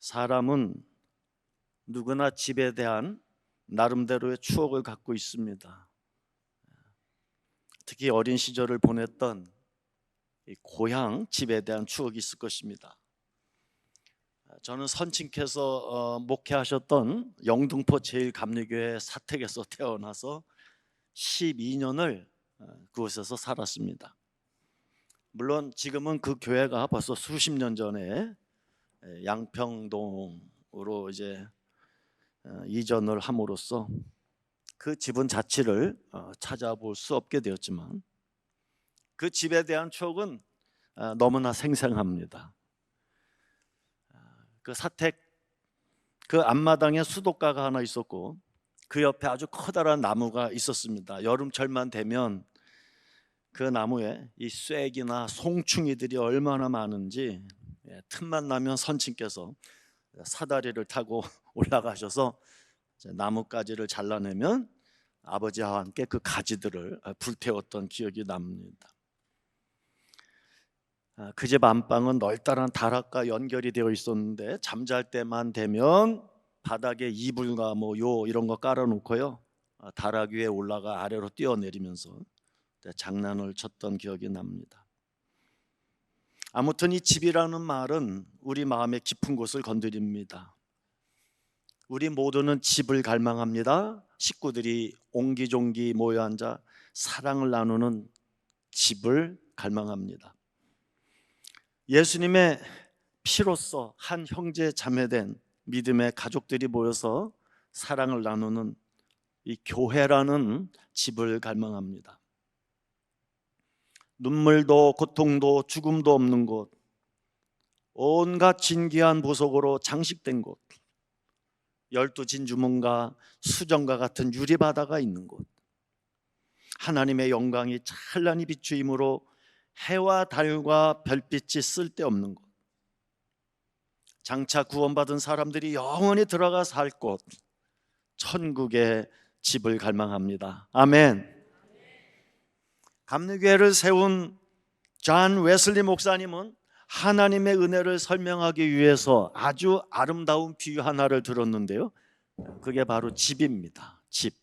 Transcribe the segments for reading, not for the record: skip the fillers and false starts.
사람은 누구나 집에 대한 나름대로의 추억을 갖고 있습니다. 특히 어린 시절을 보냈던 이 고향 집에 대한 추억이 있을 것입니다. 저는 선친께서 목회하셨던 영등포 제1감리교회 사택에서 태어나서 12년을 그곳에서 살았습니다. 물론 지금은 그 교회가 벌써 수십 년 전에 양평동으로 이제 이전을 함으로써 그 지분 자체를 찾아볼 수 없게 되었지만 그 집에 대한 추억은 너무나 생생합니다. 그 사택 그 앞마당에 수도가가 하나 있었고 그 옆에 아주 커다란 나무가 있었습니다. 여름철만 되면 그 나무에 이 쐐기나 송충이들이 얼마나 많은지 틈만 나면 선친께서 사다리를 타고 올라가셔서 나뭇가지를 잘라내면 아버지와 함께 그 가지들을 불태웠던 기억이 납니다. 그 집 안방은 널따란 다락과 연결이 되어 있었는데 잠잘 때만 되면 바닥에 이불과 요 이런 거 깔아놓고요, 다락 위에 올라가 아래로 뛰어내리면서 장난을 쳤던 기억이 납니다. 아무튼 이 집이라는 말은 우리 마음의 깊은 곳을 건드립니다. 우리 모두는 집을 갈망합니다. 식구들이 옹기종기 모여 앉아 사랑을 나누는 집을 갈망합니다. 예수님의 피로써 한 형제 자매된 믿음의 가족들이 모여서 사랑을 나누는 이 교회라는 집을 갈망합니다. 눈물도 고통도 죽음도 없는 곳, 온갖 진귀한 보석으로 장식된 곳, 12진주문과 수정과 같은 유리바다가 있는 곳, 하나님의 영광이 찬란히 비추임으로 해와 달과 별빛이 쓸데없는 곳, 장차 구원받은 사람들이 영원히 들어가 살 곳, 천국의 집을 갈망합니다. 아멘. 감리교회를 세운 존 웨슬리 목사님은 하나님의 은혜를 설명하기 위해서 아주 아름다운 비유 하나를 들었는데요, 그게 바로 집입니다. 집.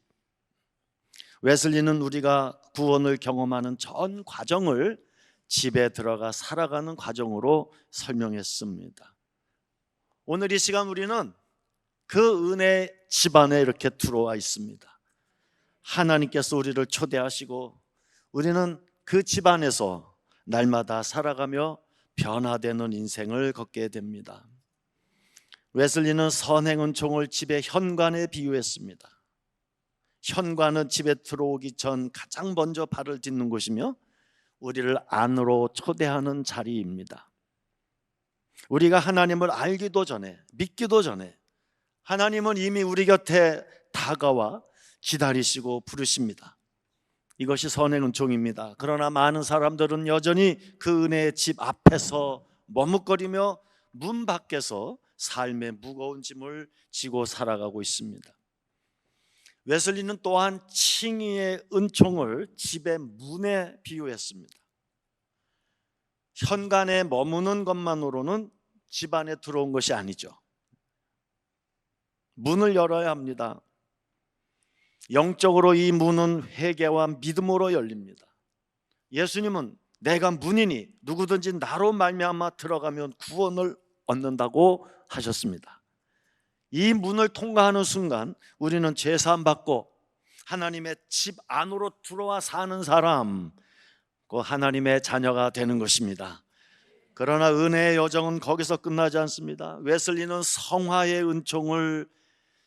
웨슬리는 우리가 구원을 경험하는 전 과정을 집에 들어가 살아가는 과정으로 설명했습니다. 오늘 이 시간 우리는 그 은혜 집 안에 이렇게 들어와 있습니다. 하나님께서 우리를 초대하시고 우리는 그 집 안에서 날마다 살아가며 변화되는 인생을 걷게 됩니다. 웨슬리는 선행은총을 집의 현관에 비유했습니다. 현관은 집에 들어오기 전 가장 먼저 발을 딛는 곳이며 우리를 안으로 초대하는 자리입니다. 우리가 하나님을 알기도 전에, 믿기도 전에 하나님은 이미 우리 곁에 다가와 기다리시고 부르십니다. 이것이 선행은총입니다. 그러나 많은 사람들은 여전히 그 은혜의 집 앞에서 머뭇거리며 문 밖에서 삶의 무거운 짐을 지고 살아가고 있습니다. 웨슬리는 또한 칭의의 은총을 집의 문에 비유했습니다. 현관에 머무는 것만으로는 집 안에 들어온 것이 아니죠. 문을 열어야 합니다. 영적으로 이 문은 회개와 믿음으로 열립니다. 예수님은 내가 문이니 누구든지 나로 말미암아 들어가면 구원을 얻는다고 하셨습니다. 이 문을 통과하는 순간 우리는 죄사함 받고 하나님의 집 안으로 들어와 사는 사람, 그 하나님의 자녀가 되는 것입니다. 그러나 은혜의 여정은 거기서 끝나지 않습니다. 웨슬리는 성화의 은총을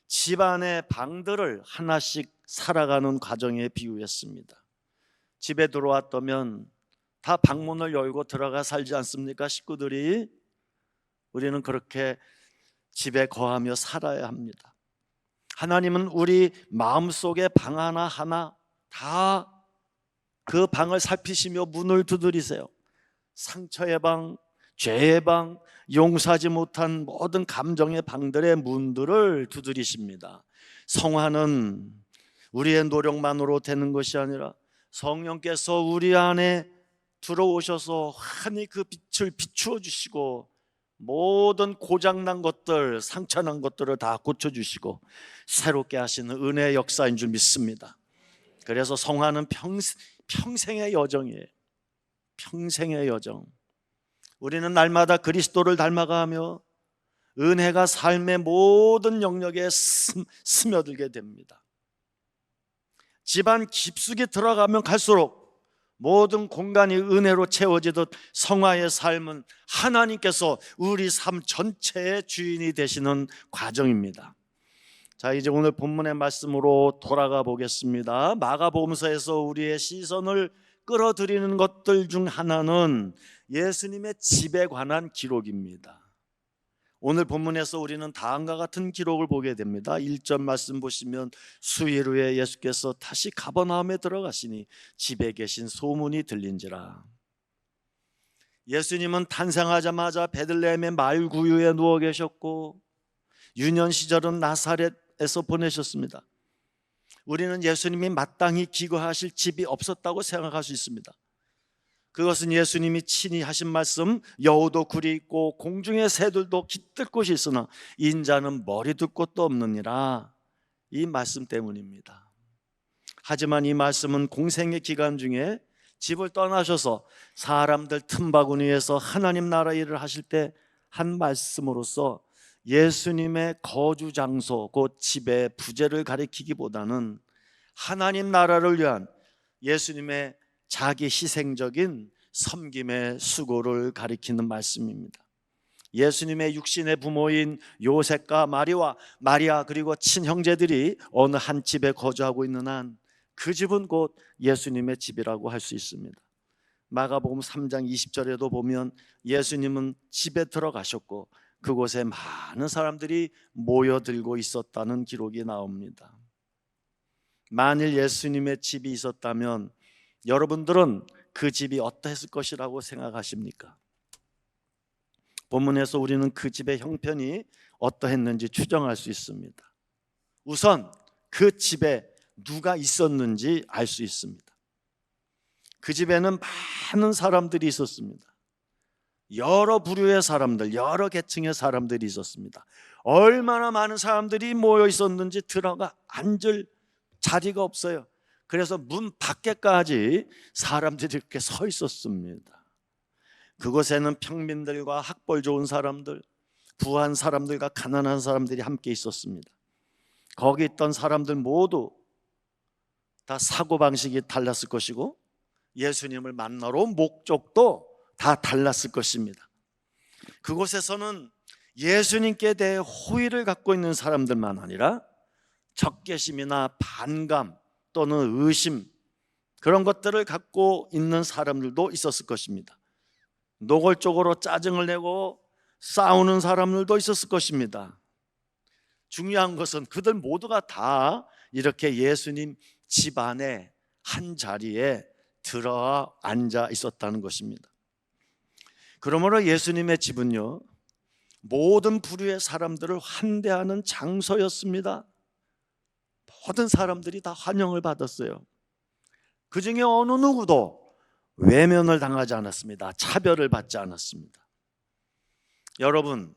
집안의 방들을 하나씩 살아가는 과정에 비유했습니다. 집에 들어왔다면 다 방문을 열고 들어가 살지 않습니까? 식구들이. 우리는 그렇게 집에 거하며 살아야 합니다. 하나님은 우리 마음속에 방 하나 다 그 방을 살피시며 문을 두드리세요. 상처의 방, 죄의 방, 용서하지 못한 모든 감정의 방들의 문들을 두드리십니다. 성화는 우리의 노력만으로 되는 것이 아니라 성령께서 우리 안에 들어오셔서 환히 그 빛을 비추어 주시고 모든 고장난 것들, 상처난 것들을 다 고쳐주시고 새롭게 하시는 은혜의 역사인 줄 믿습니다. 그래서 성화는 평생의 여정이에요. 평생의 여정. 우리는 날마다 그리스도를 닮아가며 은혜가 삶의 모든 영역에 스며들게 됩니다. 집안 깊숙이 들어가면 갈수록 모든 공간이 은혜로 채워지듯 성화의 삶은 하나님께서 우리 삶 전체의 주인이 되시는 과정입니다. 자, 이제 오늘 본문의 말씀으로 돌아가 보겠습니다. 마가복음서에서 우리의 시선을 끌어들이는 것들 중 하나는 예수님의 집에 관한 기록입니다. 오늘 본문에서 우리는 다음과 같은 기록을 보게 됩니다. 1절 말씀 보시면 수일 후에 예수께서 다시 가버나움에 들어가시니 집에 계신 소문이 들린지라. 예수님은 탄생하자마자 베들레헴의 마을 구유에 누워 계셨고 유년 시절은 나사렛에서 보내셨습니다. 우리는 예수님이 마땅히 기거하실 집이 없었다고 생각할 수 있습니다. 그것은 예수님이 친히 하신 말씀, 여우도 굴이 있고 공중의 새들도 깃들 곳이 있으나 인자는 머리 둘 곳도 없느니라, 이 말씀 때문입니다. 하지만 이 말씀은 공생의 기간 중에 집을 떠나셔서 사람들 틈바구니에서 하나님 나라 일을 하실 때 한 말씀으로서 예수님의 거주 장소, 곧 집의 부재를 가리키기보다는 하나님 나라를 위한 예수님의 자기 희생적인 섬김의 수고를 가리키는 말씀입니다. 예수님의 육신의 부모인 요셉과 마리아 그리고 친형제들이 어느 한 집에 거주하고 있는 한 그 집은 곧 예수님의 집이라고 할 수 있습니다. 마가복음 3장 20절에도 보면 예수님은 집에 들어가셨고 그곳에 많은 사람들이 모여들고 있었다는 기록이 나옵니다. 만일 예수님의 집이 있었다면 여러분들은 그 집이 어떠했을 것이라고 생각하십니까? 본문에서 우리는 그 집의 형편이 어떠했는지 추정할 수 있습니다. 우선 그 집에 누가 있었는지 알 수 있습니다. 그 집에는 많은 사람들이 있었습니다. 여러 부류의 사람들, 여러 계층의 사람들이 있었습니다. 얼마나 많은 사람들이 모여 있었는지 들어가 앉을 자리가 없어요. 그래서 문 밖에까지 사람들이 이렇게 서 있었습니다. 그곳에는 평민들과 학벌 좋은 사람들, 부한 사람들과 가난한 사람들이 함께 있었습니다. 거기 있던 사람들 모두 다 사고방식이 달랐을 것이고 예수님을 만나러 온 목적도 다 달랐을 것입니다. 그곳에서는 예수님께 대해 호의를 갖고 있는 사람들만 아니라 적개심이나 반감 또는 의심, 그런 것들을 갖고 있는 사람들도 있었을 것입니다. 노골적으로 짜증을 내고 싸우는 사람들도 있었을 것입니다. 중요한 것은 그들 모두가 다 이렇게 예수님 집 안에 한 자리에 들어와 앉아 있었다는 것입니다. 그러므로 예수님의 집은요, 모든 부류의 사람들을 환대하는 장소였습니다. 모든 사람들이 다 환영을 받았어요. 그 중에 어느 누구도 외면을 당하지 않았습니다. 차별을 받지 않았습니다. 여러분,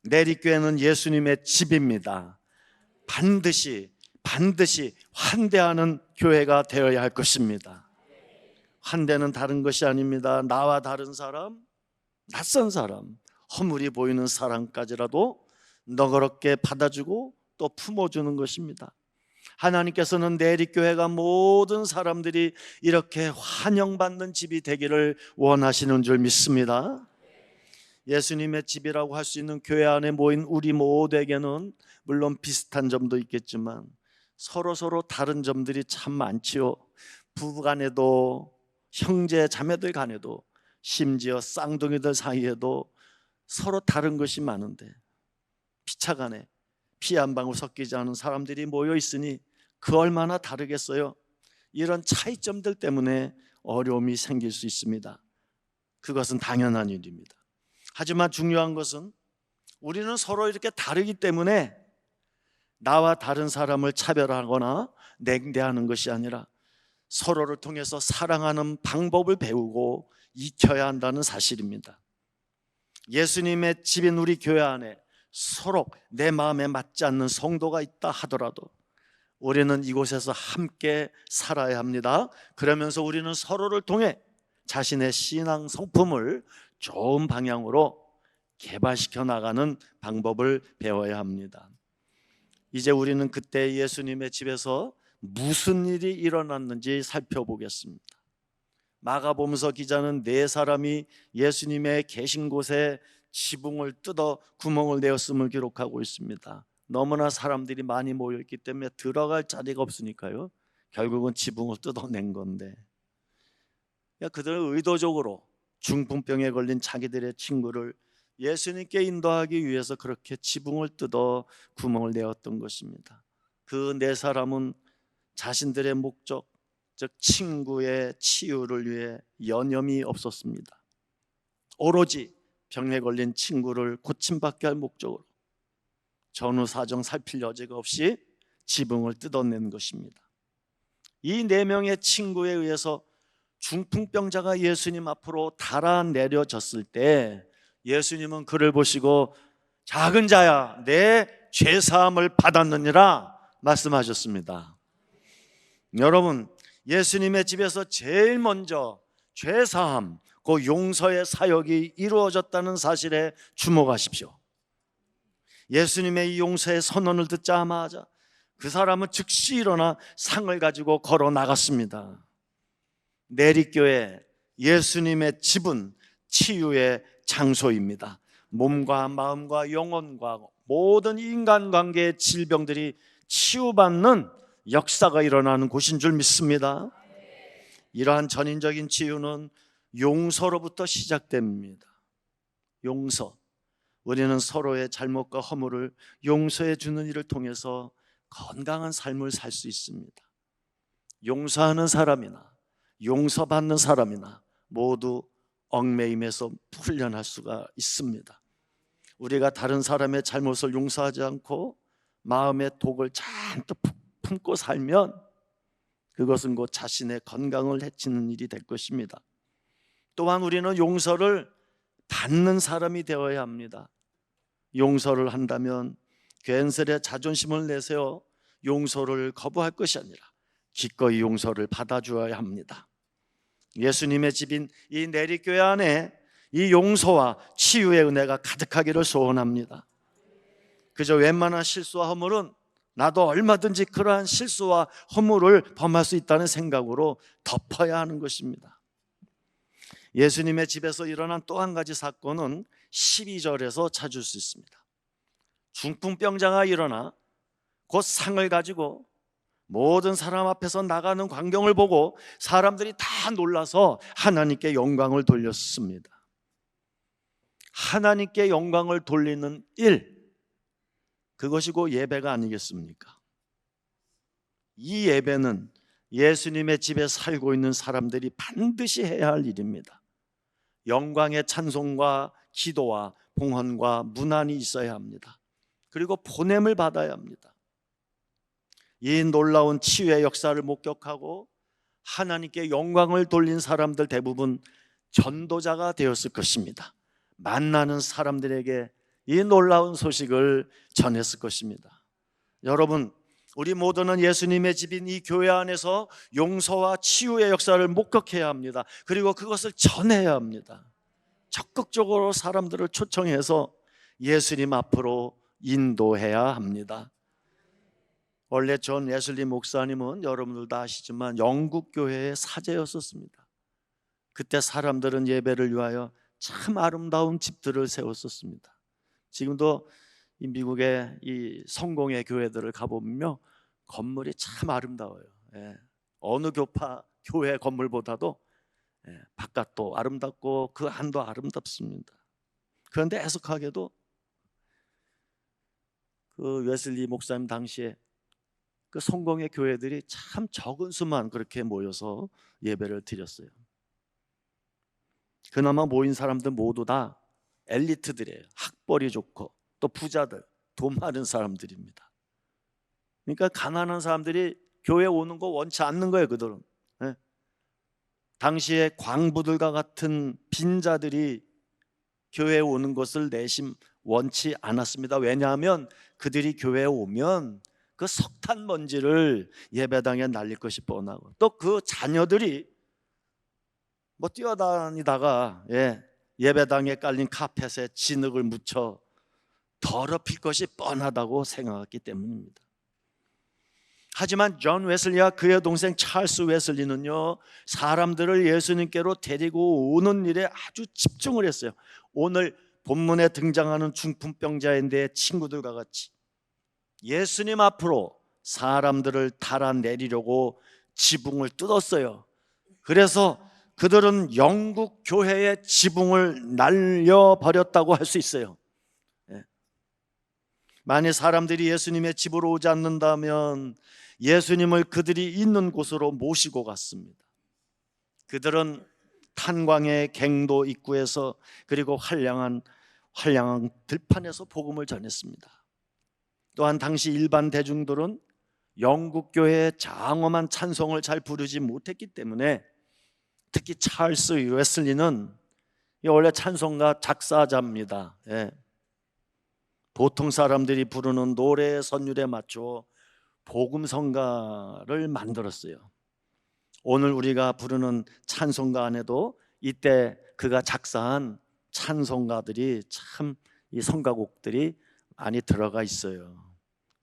내리교회는 예수님의 집입니다. 반드시 환대하는 교회가 되어야 할 것입니다. 환대는 다른 것이 아닙니다. 나와 다른 사람, 낯선 사람, 허물이 보이는 사람까지라도 너그럽게 받아주고 또 품어주는 것입니다. 하나님께서는 내리교회가 모든 사람들이 이렇게 환영받는 집이 되기를 원하시는 줄 믿습니다. 예수님의 집이라고 할 수 있는 교회 안에 모인 우리 모두에게는 물론 비슷한 점도 있겠지만 서로 다른 점들이 참 많지요. 부부간에도, 형제 자매들 간에도, 심지어 쌍둥이들 사이에도 서로 다른 것이 많은데 피차간에 피 한 방울 섞이지 않은 사람들이 모여 있으니 그 얼마나 다르겠어요. 이런 차이점들 때문에 어려움이 생길 수 있습니다. 그것은 당연한 일입니다. 하지만 중요한 것은 우리는 서로 이렇게 다르기 때문에 나와 다른 사람을 차별하거나 냉대하는 것이 아니라 서로를 통해서 사랑하는 방법을 배우고 익혀야 한다는 사실입니다. 예수님의 집인 우리 교회 안에 서로 내 마음에 맞지 않는 성도가 있다 하더라도 우리는 이곳에서 함께 살아야 합니다. 그러면서 우리는 서로를 통해 자신의 신앙 성품을 좋은 방향으로 개발시켜 나가는 방법을 배워야 합니다. 이제 우리는 그때 예수님의 집에서 무슨 일이 일어났는지 살펴보겠습니다. 마가복음서 기자는 네 사람이 예수님의 계신 곳에 지붕을 뜯어 구멍을 내었음을 기록하고 있습니다. 너무나 사람들이 많이 모여있기 때문에 들어갈 자리가 없으니까요, 결국은 지붕을 뜯어낸 건데, 그들은 의도적으로 중풍병에 걸린 자기들의 친구를 예수님께 인도하기 위해서 그렇게 지붕을 뜯어 구멍을 내었던 것입니다. 그 네 사람은 자신들의 목적, 즉 친구의 치유를 위해 여념이 없었습니다. 오로지 병에 걸린 친구를 고침받게 할 목적으로 전후 사정 살필 여지가 없이 지붕을 뜯어낸 것입니다. 이 네 명의 친구에 의해서 중풍병자가 예수님 앞으로 달아내려졌을 때 예수님은 그를 보시고 작은 자야, 내 죄사함을 받았느니라 말씀하셨습니다. 여러분, 예수님의 집에서 제일 먼저 죄사함, 그 용서의 사역이 이루어졌다는 사실에 주목하십시오. 예수님의 이 용서의 선언을 듣자마자 그 사람은 즉시 일어나 상을 가지고 걸어 나갔습니다. 내리교회, 예수님의 집은 치유의 장소입니다. 몸과 마음과 영혼과 모든 인간관계의 질병들이 치유받는 역사가 일어나는 곳인 줄 믿습니다. 이러한 전인적인 치유는 용서로부터 시작됩니다. 용서, 우리는 서로의 잘못과 허물을 용서해 주는 일을 통해서 건강한 삶을 살 수 있습니다. 용서하는 사람이나 용서받는 사람이나 모두 얽매임에서 풀려날 수가 있습니다. 우리가 다른 사람의 잘못을 용서하지 않고 마음의 독을 잔뜩 품고 살면 그것은 곧 자신의 건강을 해치는 일이 될 것입니다. 또한 우리는 용서를 받는 사람이 되어야 합니다. 용서를 한다면 괜스레 자존심을 내세워 용서를 거부할 것이 아니라 기꺼이 용서를 받아주어야 합니다. 예수님의 집인 이 내리교회 안에 이 용서와 치유의 은혜가 가득하기를 소원합니다. 그저 웬만한 실수와 허물은 나도 얼마든지 그러한 실수와 허물을 범할 수 있다는 생각으로 덮어야 하는 것입니다. 예수님의 집에서 일어난 또 한 가지 사건은 12절에서 찾을 수 있습니다. 중풍병자가 일어나 곧 상을 가지고 모든 사람 앞에서 나가는 광경을 보고 사람들이 다 놀라서 하나님께 영광을 돌렸습니다. 하나님께 영광을 돌리는 일, 그것이 곧 예배가 아니겠습니까? 이 예배는 예수님의 집에 살고 있는 사람들이 반드시 해야 할 일입니다. 영광의 찬송과 기도와 봉헌과 문안이 있어야 합니다. 그리고 보냄을 받아야 합니다. 이 놀라운 치유의 역사를 목격하고 하나님께 영광을 돌린 사람들 대부분 전도자가 되었을 것입니다. 만나는 사람들에게 이 놀라운 소식을 전했을 것입니다. 여러분, 우리 모두는 예수님의 집인 이 교회 안에서 용서와 치유의 역사를 목격해야 합니다. 그리고 그것을 전해야 합니다. 적극적으로 사람들을 초청해서 예수님 앞으로 인도해야 합니다. 원래 존 웨슬리 목사님은 여러분들 다 아시지만 영국 교회의 사제였었습니다. 그때 사람들은 예배를 위하여 참 아름다운 집들을 세웠었습니다. 지금도 이 미국의 이 성공의 교회들을 가보면요, 건물이 참 아름다워요. 어느 교회 건물보다도 바깥도 아름답고 그 안도 아름답습니다. 그런데 애석하게도 그 웨슬리 목사님 당시에 그 성공의 교회들이 참 적은 수만 그렇게 모여서 예배를 드렸어요. 그나마 모인 사람들 모두 다 엘리트들이에요. 학벌이 좋고 또 부자들, 돈 많은 사람들입니다. 그러니까 가난한 사람들이 교회 오는 거 원치 않는 거예요. 그들은. 당시에 광부들과 같은 빈자들이 교회에 오는 것을 내심 원치 않았습니다. 왜냐하면 그들이 교회에 오면 그 석탄 먼지를 예배당에 날릴 것이 뻔하고, 또 그 자녀들이 뭐 뛰어다니다가 예배당에 깔린 카펫에 진흙을 묻혀 더럽힐 것이 뻔하다고 생각했기 때문입니다. 하지만 존 웨슬리와 그의 동생 찰스 웨슬리는요, 사람들을 예수님께로 데리고 오는 일에 아주 집중을 했어요. 오늘 본문에 등장하는 중풍병자인데 친구들과 같이 예수님 앞으로 사람들을 달아내리려고 지붕을 뜯었어요. 그래서 그들은 영국 교회의 지붕을 날려버렸다고 할 수 있어요. 만약 사람들이 예수님의 집으로 오지 않는다면 예수님을 그들이 있는 곳으로 모시고 갔습니다. 그들은 탄광의 갱도 입구에서, 그리고 한량한 들판에서 복음을 전했습니다. 또한 당시 일반 대중들은 영국 교회의 장엄한 찬송을 잘 부르지 못했기 때문에, 특히 찰스 웨슬리는 원래 찬송가 작사자입니다. 보통 사람들이 부르는 노래 선율에 맞춰 복음성가를 만들었어요. 오늘 우리가 부르는 찬송가 안에도 이때 그가 작사한 찬송가들이, 참 이 성가곡들이 많이 들어가 있어요.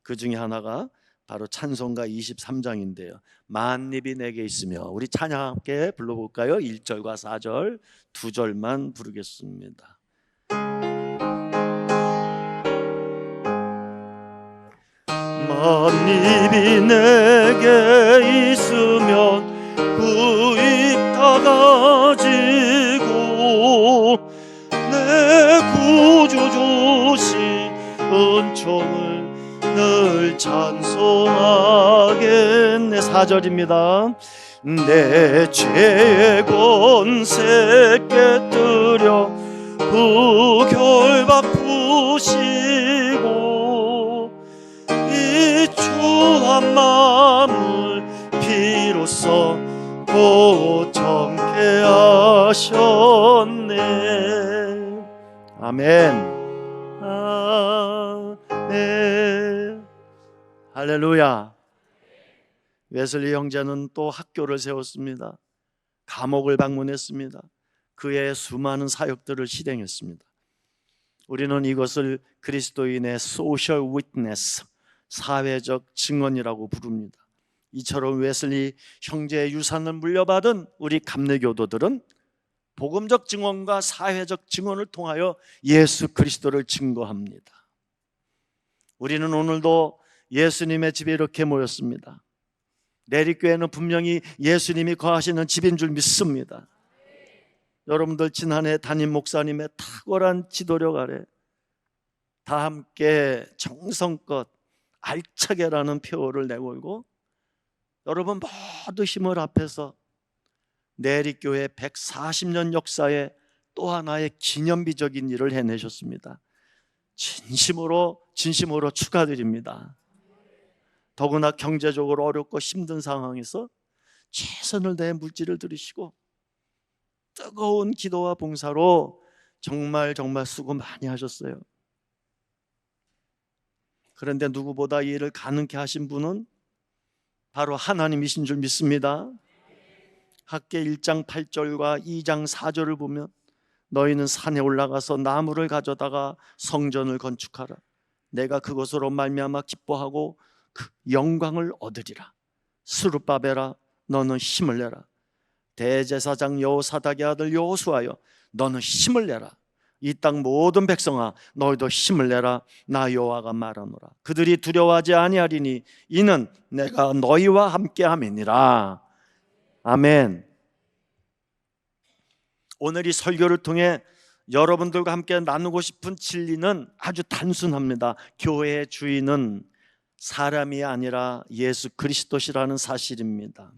그 중에 하나가 바로 찬송가 23장인데요 만입이 내게 있으며, 우리 찬양 함께 불러볼까요? 1절과 4절 두 절만 부르겠습니다. 만입이 내게 있으면 그 입 닫아지고, 내 구주 주신 은총을 늘 찬송하겠네. 4절입니다. 내 죄의 권세 깨뜨려 그 결박 푸시고, 이 추한 마음을 비로소 고정케 하셨네. 아멘. 아멘. 할렐루야. 웨슬리 형제는 또 학교를 세웠습니다. 감옥을 방문했습니다. 그의 수많은 사역들을 실행했습니다. 우리는 이것을 그리스도인의 소셜 위트네스, 사회적 증언이라고 부릅니다. 이처럼 웨슬리 형제의 유산을 물려받은 우리 감리교도들은 복음적 증언과 사회적 증언을 통하여 예수 그리스도를 증거합니다. 우리는 오늘도 예수님의 집에 이렇게 모였습니다. 내리교회는 분명히 예수님이 거하시는 집인 줄 믿습니다. 여러분들 지난해 담임 목사님의 탁월한 지도력 아래 다 함께 정성껏 알차게라는 표어를 내걸고, 여러분 모두 힘을 합해서 내리교회 140년 역사에 또 하나의 기념비적인 일을 해내셨습니다. 진심으로 축하드립니다. 더구나 경제적으로 어렵고 힘든 상황에서 최선을 다해 물질을 들이시고 뜨거운 기도와 봉사로 정말 수고 많이 하셨어요. 그런데 누구보다 이 일을 가능케 하신 분은 바로 하나님이신 줄 믿습니다. 학개 1장 8절과 2장 4절을 보면, 너희는 산에 올라가서 나무를 가져다가 성전을 건축하라. 내가 그것으로 말미암아 기뻐하고 그 영광을 얻으리라. 스룹바벨아, 너는 힘을 내라. 대제사장 여호사닥의 아들 여호수아여, 너는 힘을 내라. 이 땅 모든 백성아, 너희도 힘을 내라. 나 여호와가 말하노라. 그들이 두려워하지 아니하리니 이는 내가 너희와 함께함이니라. 아멘. 오늘 이 설교를 통해 여러분들과 함께 나누고 싶은 진리는 아주 단순합니다. 교회의 주인은 사람이 아니라 예수 그리스도시라는 사실입니다.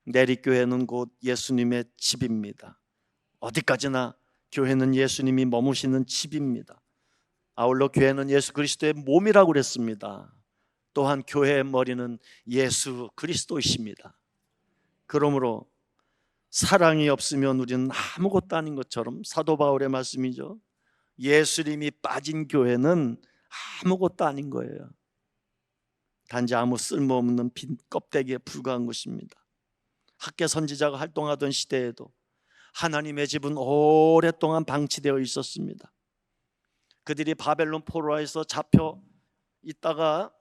내리교회는 곧 예수님의 집입니다. 어디까지나 교회는 예수님이 머무시는 집입니다. 아울러 교회는 예수 그리스도의 몸이라고 그랬습니다. 또한 교회의 머리는 예수 그리스도이십니다. 그러므로 사랑이 없으면 우리는 아무것도 아닌 것처럼, 사도 바울의 말씀이죠. 예수님이 빠진 교회는 아무것도 아닌 거예요. 단지 아무 쓸모없는 빈 껍데기에 불과한 것입니다. 학계 선지자가 활동하던 시대에도 하나님의 집은 오랫동안 방치되어 있었습니다. 그들이 바벨론 포로에서 잡혀 있다가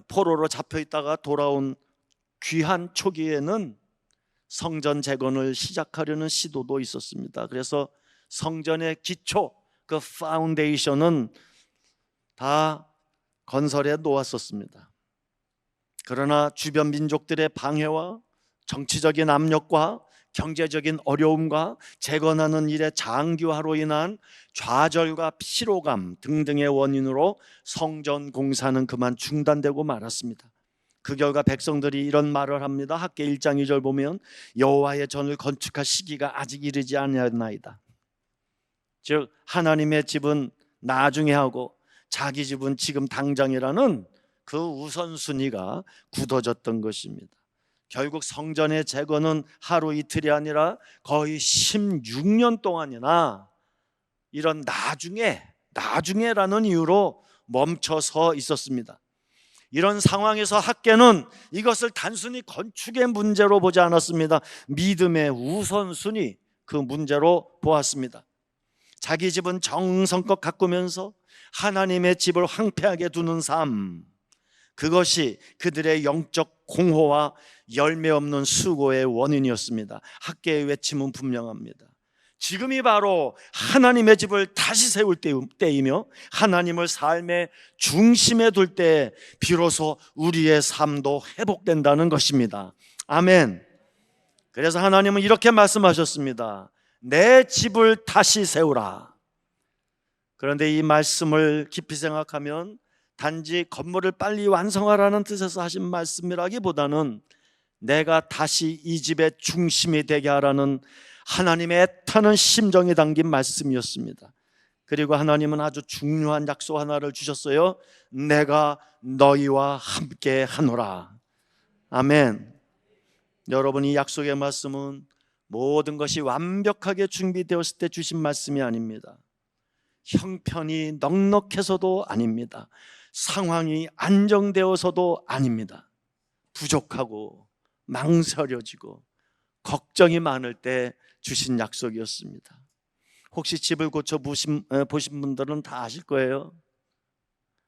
포로로 잡혀 있다가 돌아온 귀한 초기에는 성전 재건을 시작하려는 시도도 있었습니다. 그래서 성전의 기초, 그 파운데이션은 다 건설해 놓았었습니다. 그러나 주변 민족들의 방해와 정치적인 압력과 경제적인 어려움과 재건하는 일의 장기화로 인한 좌절과 피로감 등등의 원인으로 성전 공사는 그만 중단되고 말았습니다. 그 결과 백성들이 이런 말을 합니다. 학개 1장 2절 보면 여호와의 전을 건축할 시기가 아직 이르지 아니하나이다. 즉 하나님의 집은 나중에 하고 자기 집은 지금 당장이라는 그 우선순위가 굳어졌던 것입니다. 결국 성전의 재건은 하루 이틀이 아니라 거의 16년 동안이나 이런 나중에라는 이유로 멈춰서 있었습니다. 이런 상황에서 학개는 이것을 단순히 건축의 문제로 보지 않았습니다. 믿음의 우선순위, 그 문제로 보았습니다. 자기 집은 정성껏 가꾸면서 하나님의 집을 황폐하게 두는 삶, 그것이 그들의 영적 공허와 열매 없는 수고의 원인이었습니다. 학개의 외침은 분명합니다. 지금이 바로 하나님의 집을 다시 세울 때이며 하나님을 삶의 중심에 둘 때 비로소 우리의 삶도 회복된다는 것입니다. 아멘. 그래서 하나님은 이렇게 말씀하셨습니다. 내 집을 다시 세우라. 그런데 이 말씀을 깊이 생각하면 단지 건물을 빨리 완성하라는 뜻에서 하신 말씀이라기보다는 내가 다시 이 집의 중심이 되게 하라는 하나님의 애타는 심정이 담긴 말씀이었습니다. 그리고 하나님은 아주 중요한 약속 하나를 주셨어요. 내가 너희와 함께 하노라. 아멘. 여러분, 이 약속의 말씀은 모든 것이 완벽하게 준비되었을 때 주신 말씀이 아닙니다. 형편이 넉넉해서도 아닙니다. 상황이 안정되어서도 아닙니다. 부족하고 망설여지고 걱정이 많을 때 주신 약속이었습니다. 혹시 집을 고쳐 보신 분들은 다 아실 거예요.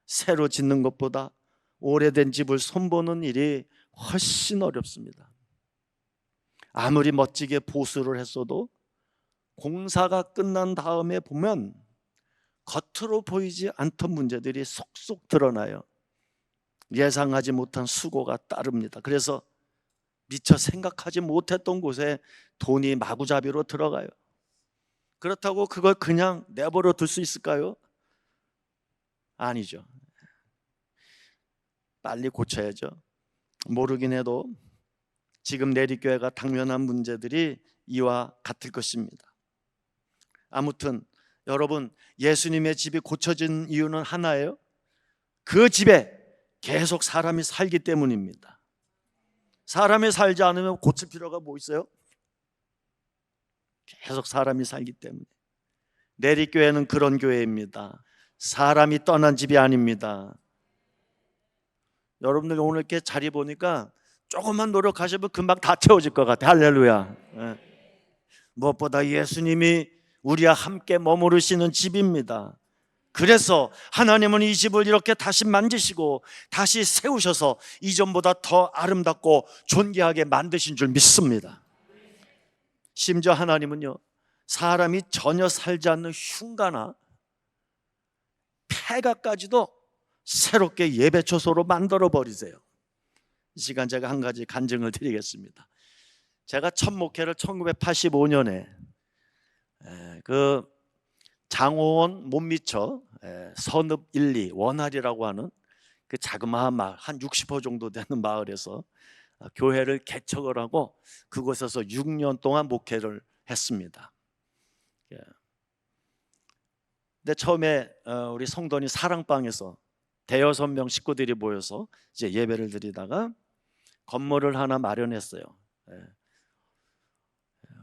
새로 짓는 것보다 오래된 집을 손보는 일이 훨씬 어렵습니다. 아무리 멋지게 보수를 했어도 공사가 끝난 다음에 보면 겉으로 보이지 않던 문제들이 속속 드러나요. 예상하지 못한 수고가 따릅니다. 그래서 미처 생각하지 못했던 곳에 돈이 마구잡이로 들어가요. 그렇다고 그걸 그냥 내버려 둘 수 있을까요? 아니죠. 빨리 고쳐야죠. 모르긴 해도 지금 내리교회가 당면한 문제들이 이와 같을 것입니다. 아무튼 여러분, 예수님의 집이 고쳐진 이유는 하나예요. 그 집에 계속 사람이 살기 때문입니다. 사람이 살지 않으면 고칠 필요가 뭐 있어요? 계속 사람이 살기 때문에. 내리교회는 그런 교회입니다. 사람이 떠난 집이 아닙니다. 여러분들 오늘 이렇게 자리 보니까 조금만 노력하시면 금방 다 채워질 것 같아요. 할렐루야. 무엇보다 예수님이 우리와 함께 머무르시는 집입니다. 그래서 하나님은 이 집을 이렇게 다시 만지시고 다시 세우셔서 이전보다 더 아름답고 존귀하게 만드신 줄 믿습니다. 심지어 하나님은요, 사람이 전혀 살지 않는 흉가나 폐가까지도 새롭게 예배초소로 만들어 버리세요. 이 시간 제가 한 가지 간증을 드리겠습니다. 제가 첫 목회를 1985년에 그 장호원 못 미쳐 선읍 1, 2 원할이라고 하는 그 자그마한 마을, 한 60호 정도 되는 마을에서 교회를 개척을 하고 그곳에서 6년 동안 목회를 했습니다. 근데 처음에 우리 성도님 사랑방에서 대여섯 명 식구들이 모여서 이제 예배를 드리다가 건물을 하나 마련했어요.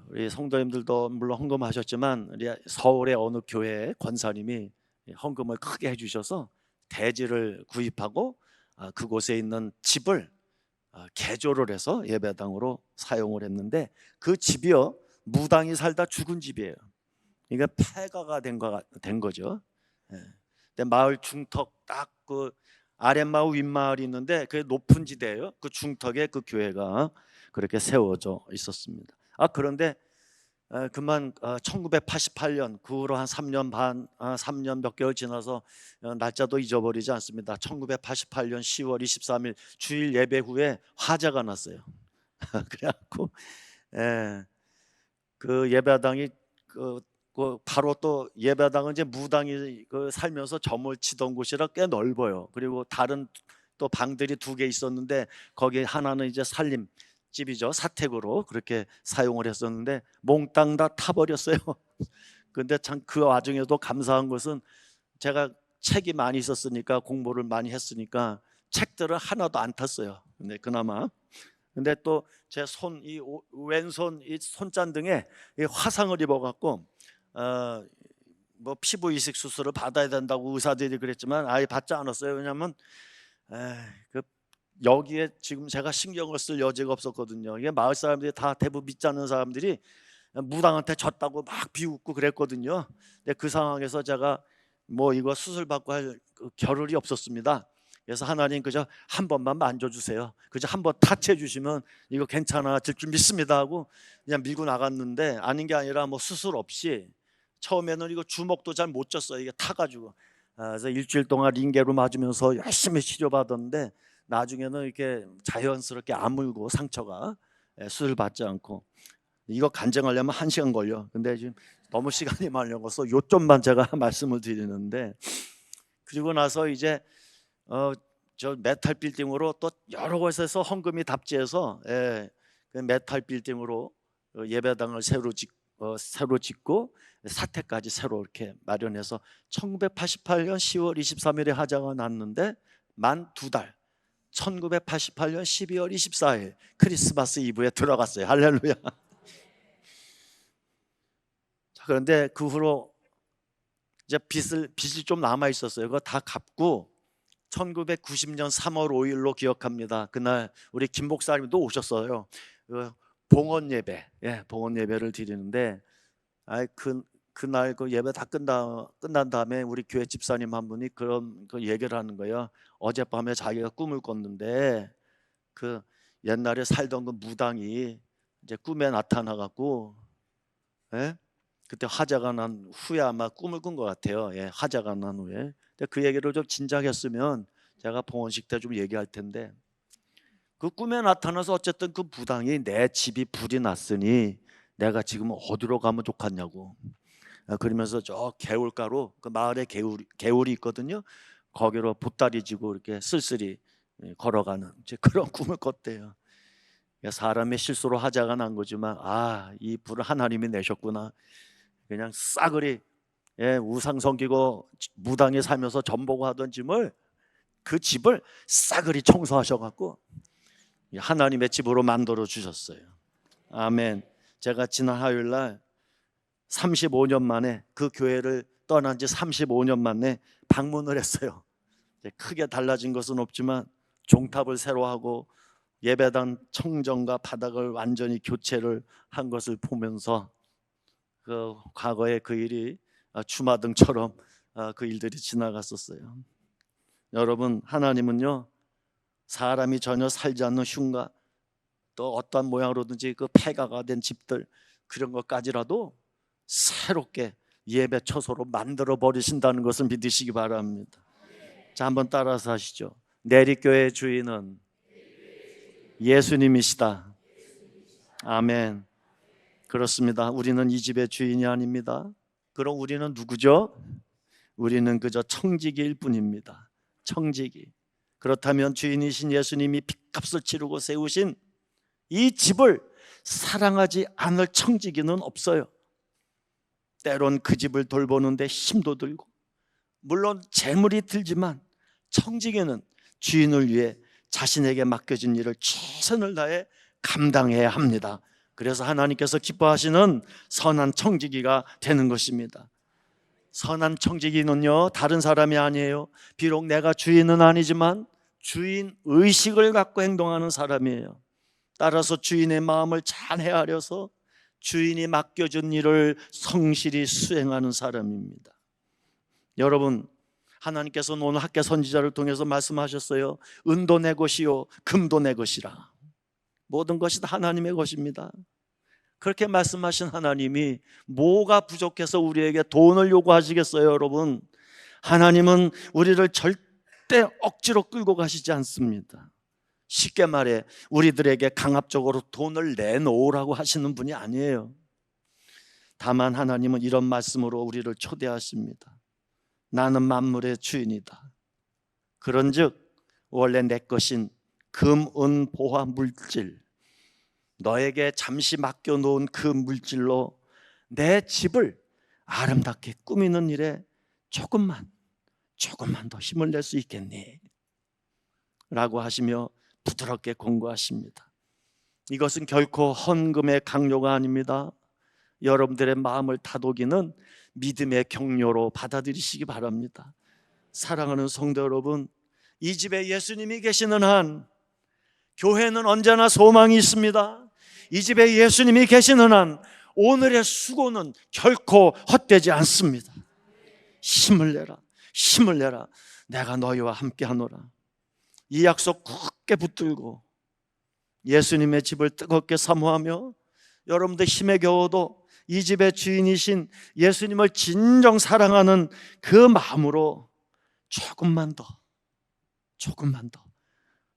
우리 성도님들도 물론 헌금하셨지만 우리 서울의 어느 교회 권사님이 헌금을 크게 해주셔서 대지를 구입하고 그곳에 있는 집을 개조를 해서 예배당으로 사용을 했는데 그 집이요 무당이 살다 죽은 집이에요. 이게 폐가가 된 거죠. 예. 근데 마을 중턱 딱 그 아랫마을 윗마을이 있는데 그 높은 지대예요. 그 중턱에 그 교회가 그렇게 세워져 있었습니다. 그런데 그만 1988년 그 후로 한 3년 반, 3년 몇 개월 지나서 날짜도 잊어버리지 않습니다. 1988년 10월 23일 주일 예배 후에 화재가 났어요. 그래갖고 그 예배당이 바로 또 예배당은 이제 무당이 살면서 점을 치던 곳이라 꽤 넓어요. 그리고 다른 또 방들이 2개 있었는데 거기 하나는 이제 살림 집이죠. 사택으로 그렇게 사용을 했었는데 몽땅 다 타버렸어요. 근데 참 그 와중에도 감사한 것은 제가 책이 많이 있었으니까 공부를 많이 했으니까 책들을 하나도 안 탔어요. 근데 그나마 근데 또 제 손 이 왼손 이 손잔등에 화상을 입어갖고 뭐 피부 이식 수술을 받아야 된다고 의사들이 그랬지만 아예 받지 않았어요. 왜냐하면 그 여기에 지금 제가 신경을 쓸 여지가 없었거든요. 이게 마을 사람들이 다 대부분 믿지 않는 사람들이 무당한테 졌다고 막 비웃고 그랬거든요. 근데 그 상황에서 제가 뭐 이거 수술 받고 할 겨를이 없었습니다. 그래서 하나님 그저 한 번만 만져주세요. 그저 한번 타치해 주시면 이거 괜찮아질 줄 믿습니다 하고 그냥 밀고 나갔는데 아닌 게 아니라 뭐 수술 없이 처음에는 이거 주먹도 잘 못 졌어요. 이게 타가지고 그래서 일주일 동안 링게로 맞으면서 열심히 치료받았는데 나중에는 이렇게 자연스럽게 아물고 상처가 수술 받지 않고 이거 간증하려면 1시간 걸려. 근데 지금 너무 시간이 많이 걸려서 요점만 제가 말씀을 드리는데 그리고 나서 이제 저 메탈 빌딩으로 또 여러 곳에서 헌금이 답지해서 그 메탈 빌딩으로 예배당을 새로 짓고 사택까지 새로 이렇게 마련해서 1988년 10월 23일에 하자가 났는데 만 2달 1988년 12월 24일 크리스마스 이브에 들어갔어요. 할렐루야. 그런데 그 후로 이제 빚이 좀 남아 있었어요. 그거 다 갚고 1990년 3월 5일로 기억합니다. 그날 우리 김 목사님도 오셨어요. 봉헌 예배, 봉헌 예배를 드리는데, 그날 그 예배 다 끝난 다음에 우리 교회 집사님 한 분이 그런 그 얘기를 하는 거예요. 어젯밤에 자기가 꿈을 꿨는데 그 옛날에 살던 그 무당이 이제 꿈에 나타나 갖고, 그때 화재가 난 후에 아마 꿈을 꾼 것 같아요. 화재가 난 후에. 그 얘기를 좀 진작 했으면 제가 봉헌식 때 좀 얘기할 텐데 그 꿈에 나타나서 어쨌든 그 무당이 내 집이 불이 났으니 내가 지금 어디로 가면 좋겠냐고 그러면서 저 개울가로 그 마을에 개울이 있거든요. 거기로 보따리 지고 이렇게 쓸쓸히 걸어가는 그런 꿈을 꿨대요. 사람의 실수로 화재가 난 거지만 이 불을 하나님이 내셨구나. 그냥 싸그리 우상 섬기고 무당에 살면서 전보고 하던 그 집을 싸그리 청소하셔갖고 하나님의 집으로 만들어 주셨어요. 아멘. 제가 지난 화요일날 35년 만에 그 교회를 떠난 지 35년 만에 방문을 했어요. 크게 달라진 것은 없지만 종탑을 새로 하고 예배당 청정과 바닥을 완전히 교체를 한 것을 보면서 그 과거의 그 일이 주마등처럼 그 일들이 지나갔었어요. 여러분, 하나님은요 사람이 전혀 살지 않는 흉가 또 어떠한 모양으로든지 그 폐가가 된 집들 그런 것까지라도 새롭게 예배 처소로 만들어 버리신다는 것을 믿으시기 바랍니다. 자, 한번 따라서 하시죠. 내리교회의 주인은 예수님이시다. 아멘. 그렇습니다. 우리는 이 집의 주인이 아닙니다. 그럼 우리는 누구죠? 우리는 그저 청지기일 뿐입니다. 청지기. 그렇다면 주인이신 예수님이 핏값을 치르고 세우신 이 집을 사랑하지 않을 청지기는 없어요. 때론 그 집을 돌보는데 힘도 들고 물론 재물이 들지만 청지기는 주인을 위해 자신에게 맡겨진 일을 최선을 다해 감당해야 합니다. 그래서 하나님께서 기뻐하시는 선한 청지기가 되는 것입니다. 선한 청지기는요, 다른 사람이 아니에요. 비록 내가 주인은 아니지만 주인 의식을 갖고 행동하는 사람이에요. 따라서 주인의 마음을 잘 헤아려서 주인이 맡겨준 일을 성실히 수행하는 사람입니다. 여러분, 하나님께서는 오늘 학개 선지자를 통해서 말씀하셨어요. 은도 내 것이요 금도 내 것이라. 모든 것이 다 하나님의 것입니다. 그렇게 말씀하신 하나님이 뭐가 부족해서 우리에게 돈을 요구하시겠어요, 여러분? 하나님은 우리를 절대 억지로 끌고 가시지 않습니다. 쉽게 말해 우리들에게 강압적으로 돈을 내놓으라고 하시는 분이 아니에요. 다만 하나님은 이런 말씀으로 우리를 초대하십니다. 나는 만물의 주인이다. 그런즉 원래 내 것인 금, 은, 보화, 물질, 너에게 잠시 맡겨놓은 그 물질로 내 집을 아름답게 꾸미는 일에 조금만 더 힘을 낼 수 있겠니? 라고 하시며 부드럽게 권고하십니다. 이것은 결코 헌금의 강요가 아닙니다. 여러분들의 마음을 다독이는 믿음의 격려로 받아들이시기 바랍니다. 사랑하는 성도 여러분, 이 집에 예수님이 계시는 한 교회는 언제나 소망이 있습니다. 이 집에 예수님이 계시는 한 오늘의 수고는 결코 헛되지 않습니다. 힘을 내라, 힘을 내라. 내가 너희와 함께 하노라. 이 약속 굳게 붙들고 예수님의 집을 뜨겁게 사모하며 여러분들 힘에 겨워도 이 집의 주인이신 예수님을 진정 사랑하는 그 마음으로 조금만 더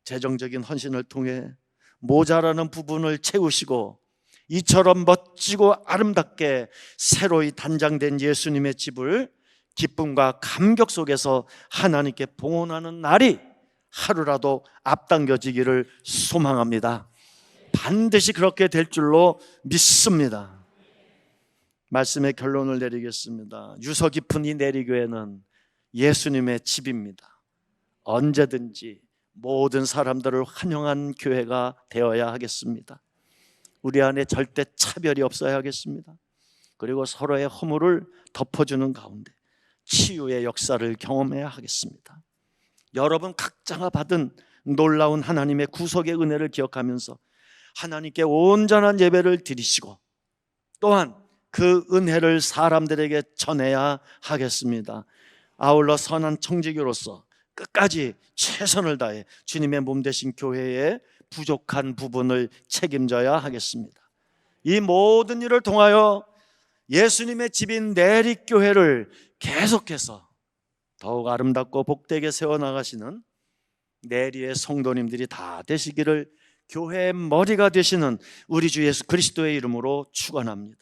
재정적인 헌신을 통해 모자라는 부분을 채우시고 이처럼 멋지고 아름답게 새로이 단장된 예수님의 집을 기쁨과 감격 속에서 하나님께 봉헌하는 날이 하루라도 앞당겨지기를 소망합니다. 반드시 그렇게 될 줄로 믿습니다. 말씀의 결론을 내리겠습니다. 유서 깊은 이 내리교회는 예수님의 집입니다. 언제든지 모든 사람들을 환영한 교회가 되어야 하겠습니다. 우리 안에 절대 차별이 없어야 하겠습니다. 그리고 서로의 허물을 덮어주는 가운데 치유의 역사를 경험해야 하겠습니다. 여러분 각자가 받은 놀라운 하나님의 구속의 은혜를 기억하면서 하나님께 온전한 예배를 드리시고 또한 그 은혜를 사람들에게 전해야 하겠습니다. 아울러 선한 청지기로서 끝까지 최선을 다해 주님의 몸 되신 교회의 부족한 부분을 책임져야 하겠습니다. 이 모든 일을 통하여 예수님의 집인 내립교회를 계속해서 더욱 아름답고 복되게 세워나가시는 내리의 성도님들이 다 되시기를 교회의 머리가 되시는 우리 주 예수 그리스도의 이름으로 축원합니다.